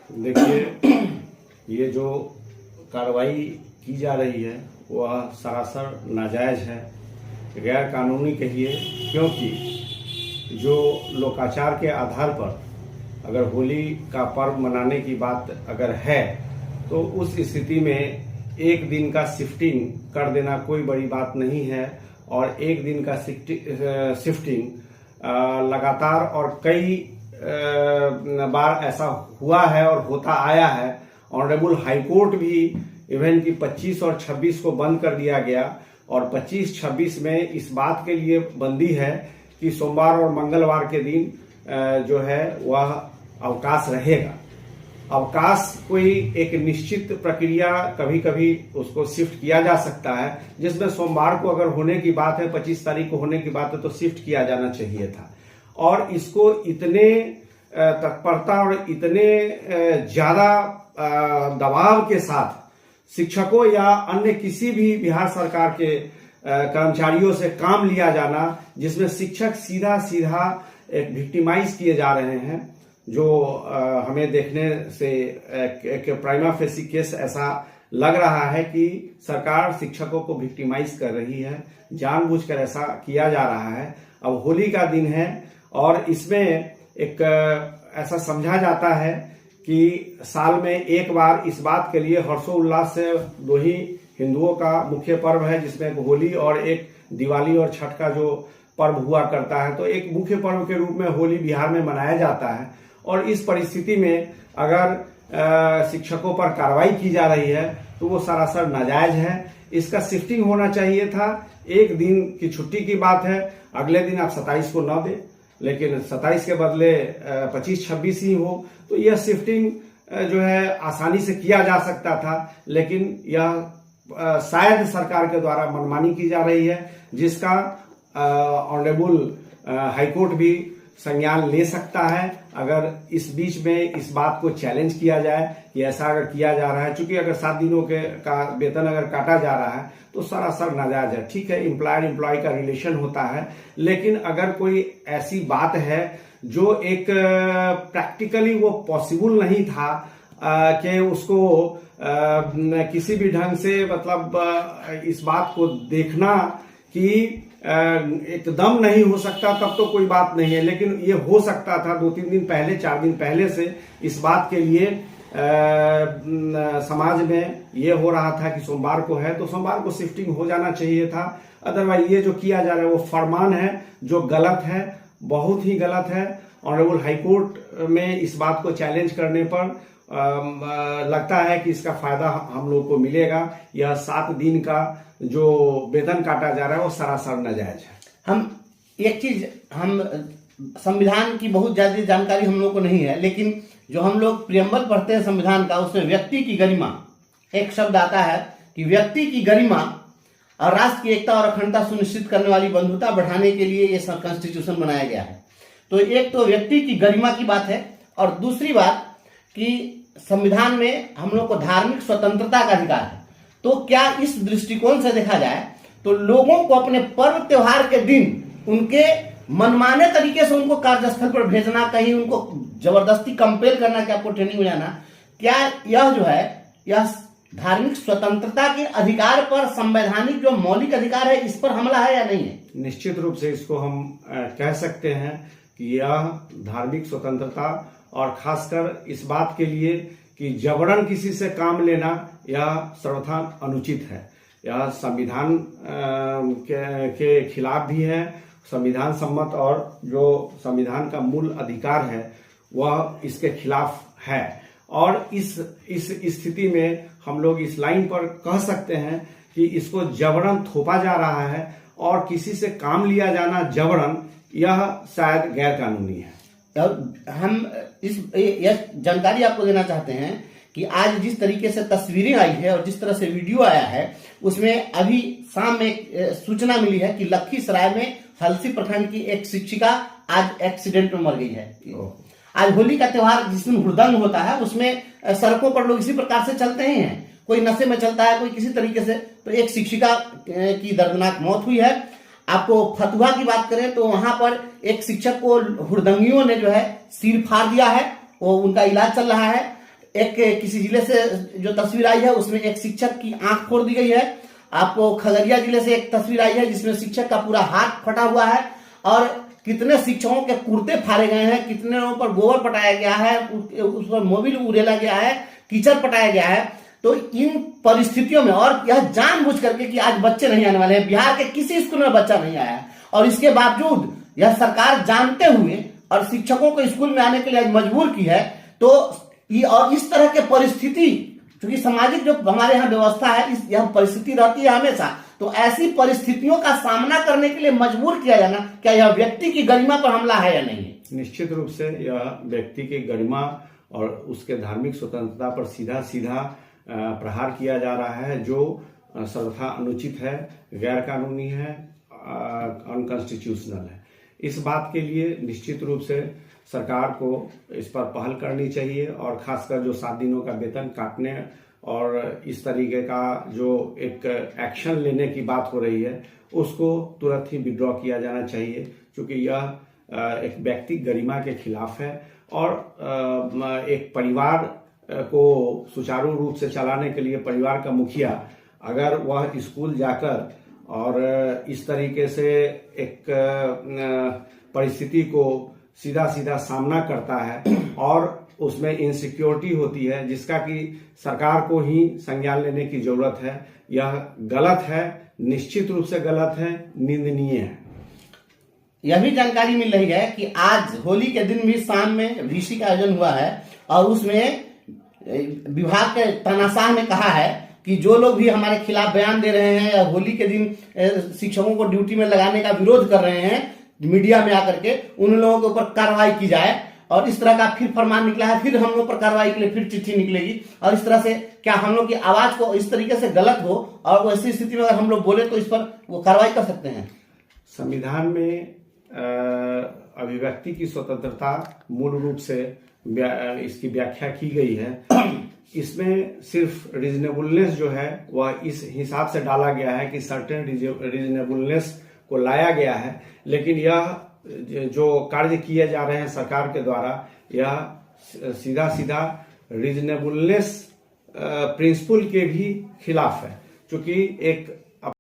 देखिए, ये जो कार्रवाई की जा रही है वह सरासर नाजायज है, गैर कानूनी कहिए, क्योंकि जो लोकाचार के आधार पर अगर होली का पर्व मनाने की बात अगर है तो उस स्थिति में एक दिन का शिफ्टिंग कर देना कोई बड़ी बात नहीं है। और एक दिन का शिफ्टिंग लगातार और कई बार ऐसा हुआ है और होता आया है। ऑनरेबल हाईकोर्ट भी इवेंट की 25 और 26 को बंद कर दिया गया और 25-26 में इस बात के लिए बंदी है कि सोमवार और मंगलवार के दिन जो है वह अवकाश रहेगा। अवकाश कोई एक निश्चित प्रक्रिया, कभी कभी उसको शिफ्ट किया जा सकता है, जिसमें सोमवार को अगर होने की बात है, 25 तारीख को होने की बात है, तो शिफ्ट किया जाना चाहिए था। और इसको इतने तत्परता और इतने ज्यादा दबाव के साथ शिक्षकों या अन्य किसी भी बिहार सरकार के कर्मचारियों से काम लिया जाना, जिसमें शिक्षक सीधा सीधा एक विक्टिमाइज किए जा रहे हैं, जो हमें देखने से एक प्राइमा फेसी केस ऐसा लग रहा है कि सरकार शिक्षकों को विक्टिमाइज कर रही है, जानबूझकर ऐसा किया जा रहा है। अब होली का दिन है और इसमें एक ऐसा समझा जाता है कि साल में एक बार इस बात के लिए हर्षोल्लास से दो ही हिंदुओं का मुख्य पर्व है, जिसमें एक होली और एक दिवाली और छठ का जो पर्व हुआ करता है, तो एक मुख्य पर्व के रूप में होली बिहार में मनाया जाता है। और इस परिस्थिति में अगर शिक्षकों पर कार्रवाई की जा रही है तो वो सरासर नाजायज है। इसका शिफ्टिंग होना चाहिए था। एक दिन की छुट्टी की बात है, अगले दिन आप 27 को न दें, लेकिन 27 के बदले 25-26 ही हो, तो यह शिफ्टिंग जो है आसानी से किया जा सकता था। लेकिन यह शायद सरकार के द्वारा मनमानी की जा रही है, जिसका ऑनरेबल हाईकोर्ट भी संज्ञान ले सकता है अगर इस बीच में इस बात को चैलेंज किया जाए कि ऐसा अगर किया जा रहा है। चूंकि अगर 7 दिनों का वेतन अगर काटा जा रहा है तो सरासर नाजायज है। ठीक है, एम्प्लॉयर एम्प्लॉय का रिलेशन होता है, लेकिन अगर कोई ऐसी बात है जो एक प्रैक्टिकली वो पॉसिबल नहीं था कि उसको किसी भी ढंग से मतलब इस बात को देखना कि एकदम नहीं हो सकता, तब तो कोई बात नहीं है। लेकिन ये हो सकता था 2-3 दिन पहले, 4 दिन पहले से इस बात के लिए समाज में ये हो रहा था कि सोमवार को है तो सोमवार को शिफ्टिंग हो जाना चाहिए था। अदरवाइज ये जो किया जा रहा है वो फरमान है जो गलत है, बहुत ही गलत है। ऑनरेबल हाईकोर्ट में इस बात को चैलेंज करने पर लगता है कि इसका फायदा हम लोग को मिलेगा। यह 7 दिन का जो वेतन काटा जा रहा है वो सरासर नाजायज है। हम एक चीज, हम संविधान की बहुत ज्यादा जानकारी हम लोग को नहीं है, लेकिन जो हम लोग प्रियम्बल पढ़ते हैं संविधान का, उसमें व्यक्ति की गरिमा एक शब्द आता है कि व्यक्ति की गरिमा और राष्ट्र की एकता और अखंडता सुनिश्चित करने वाली बंधुता बढ़ाने के लिए ये कॉन्स्टिट्यूशन बनाया गया है। तो एक तो व्यक्ति की गरिमा की बात है, और दूसरी बात कि संविधान में हम लोग को धार्मिक स्वतंत्रता का अधिकार है। तो क्या इस दृष्टिकोण से देखा जाए तो लोगों को अपने पर्व त्योहार के दिन उनके मनमाने तरीके से उनको कार्यस्थल पर भेजना, कहीं उनको जबरदस्ती कंपेल करना कि आपको ट्रेनिंग में जाना, क्या यह जो है यह धार्मिक स्वतंत्रता के अधिकार पर, संवैधानिक जो मौलिक अधिकार है, इस पर हमला है या नहीं है? निश्चित रूप से इसको हम कह सकते हैं कि यह धार्मिक स्वतंत्रता, और खासकर इस बात के लिए कि जबरन किसी से काम लेना यह सर्वथा अनुचित है। यह संविधान के खिलाफ भी है, संविधान सम्मत, और जो संविधान का मूल अधिकार है वह इसके खिलाफ है। और इस स्थिति में हम लोग इस लाइन पर कह सकते हैं कि इसको जबरन थोपा जा रहा है और किसी से काम लिया जाना जबरन, यह शायद गैर कानूनी है। हम यह जानकारी आपको देना चाहते हैं कि आज जिस तरीके से तस्वीरें आई है और जिस तरह से वीडियो आया है, उसमें अभी शाम में सूचना मिली है कि लखीसराय में हलसी प्रखंड की एक शिक्षिका आज एक्सीडेंट में मर गई है। आज होली का त्योहार जिस दिन हुड़दंग होता है, उसमें सड़कों पर लोग इसी प्रकार से चलते ही हैं, कोई नशे में चलता है, कोई किसी तरीके से। तो एक शिक्षिका की दर्दनाक मौत हुई है। आपको फतुहा की बात करें तो वहां पर एक शिक्षक को हुड़दंगियों ने जो है सिर फाड़ दिया है, वो उनका इलाज चल रहा है। एक किसी जिले से जो तस्वीर आई है उसमें एक शिक्षक की आंख फोड़ दी गई है। आपको खगड़िया जिले से एक तस्वीर आई है जिसमें शिक्षक का पूरा हाथ फटा हुआ है और कितने शिक्षकों के कुर्ते फाड़े गए हैं, कितने लोगों पर गोबर पटाया गया है, उस पर मोबिल उड़ेला गया है, कीचड़ पटाया गया है। तो इन परिस्थितियों में, और यह जानबूझ करके कि आज बच्चे नहीं आने वाले हैं, बिहार के किसी स्कूल में बच्चा नहीं आया है और इसके बावजूद यह सरकार जानते हुए और शिक्षकों को स्कूल में आने के लिए मजबूर की है। तो और इस तरह के परिस्थिति, क्योंकि सामाजिक जो हमारे यहाँ व्यवस्था है, यह परिस्थिति रहती है हमेशा, तो ऐसी परिस्थितियों का सामना करने के लिए मजबूर किया जाना, क्या यह व्यक्ति की गरिमा पर हमला है या नहीं? निश्चित रूप से यह व्यक्ति की गरिमा और उसके धार्मिक स्वतंत्रता पर सीधा सीधा प्रहार किया जा रहा है, जो सर्वथा अनुचित है, गैर कानूनी है, अनकॉन्स्टिट्यूशनल है। इस बात के लिए निश्चित रूप से सरकार को इस पर पहल करनी चाहिए और खासकर जो 7 दिनों का वेतन काटने और इस तरीके का जो एक एक्शन लेने की बात हो रही है उसको तुरंत ही विड्रॉ किया जाना चाहिए, क्योंकि यह एक व्यक्ति गरिमा के खिलाफ है और एक परिवार को सुचारू रूप से चलाने के लिए परिवार का मुखिया अगर वह स्कूल जाकर और इस तरीके से एक परिस्थिति को सीधा सीधा सामना करता है और उसमें इनसिक्योरिटी होती है, जिसका कि सरकार को ही संज्ञान लेने की जरूरत है। यह गलत है, निश्चित रूप से गलत है, निंदनीय है। यह भी जानकारी मिल रही है कि आज होली के दिन भी शाम में वीसी का आयोजन हुआ है और उसमें विभाग के तानाशाह ने कहा है कि जो लोग भी हमारे खिलाफ बयान दे रहे हैं या होली के दिन शिक्षकों को ड्यूटी में लगाने का विरोध कर रहे हैं मीडिया में आकर के, उन लोगों के ऊपर कार्रवाई की जाए। और इस तरह का फिर फरमान निकला है, फिर हम लोग पर कार्रवाई के लिए फिर चिट्ठी निकलेगी। और इस तरह से क्या हम लोग की आवाज को इस तरीके से गलत हो और वैसी स्थिति में अगर हम लोग बोले तो इस पर वो कार्रवाई कर सकते हैं? संविधान में अभिव्यक्ति की स्वतंत्रता मूल रूप से इसकी व्याख्या की गई है। इसमें सिर्फ रीजनेबलनेस जो है वह इस हिसाब से डाला गया है कि सर्टेन रीजनेबलनेस को लाया गया है, लेकिन यह जो कार्य किए जा रहे हैं सरकार के द्वारा, यह सीधा सीधा रीजनेबलनेस प्रिंसिपल के भी खिलाफ है, क्योंकि एक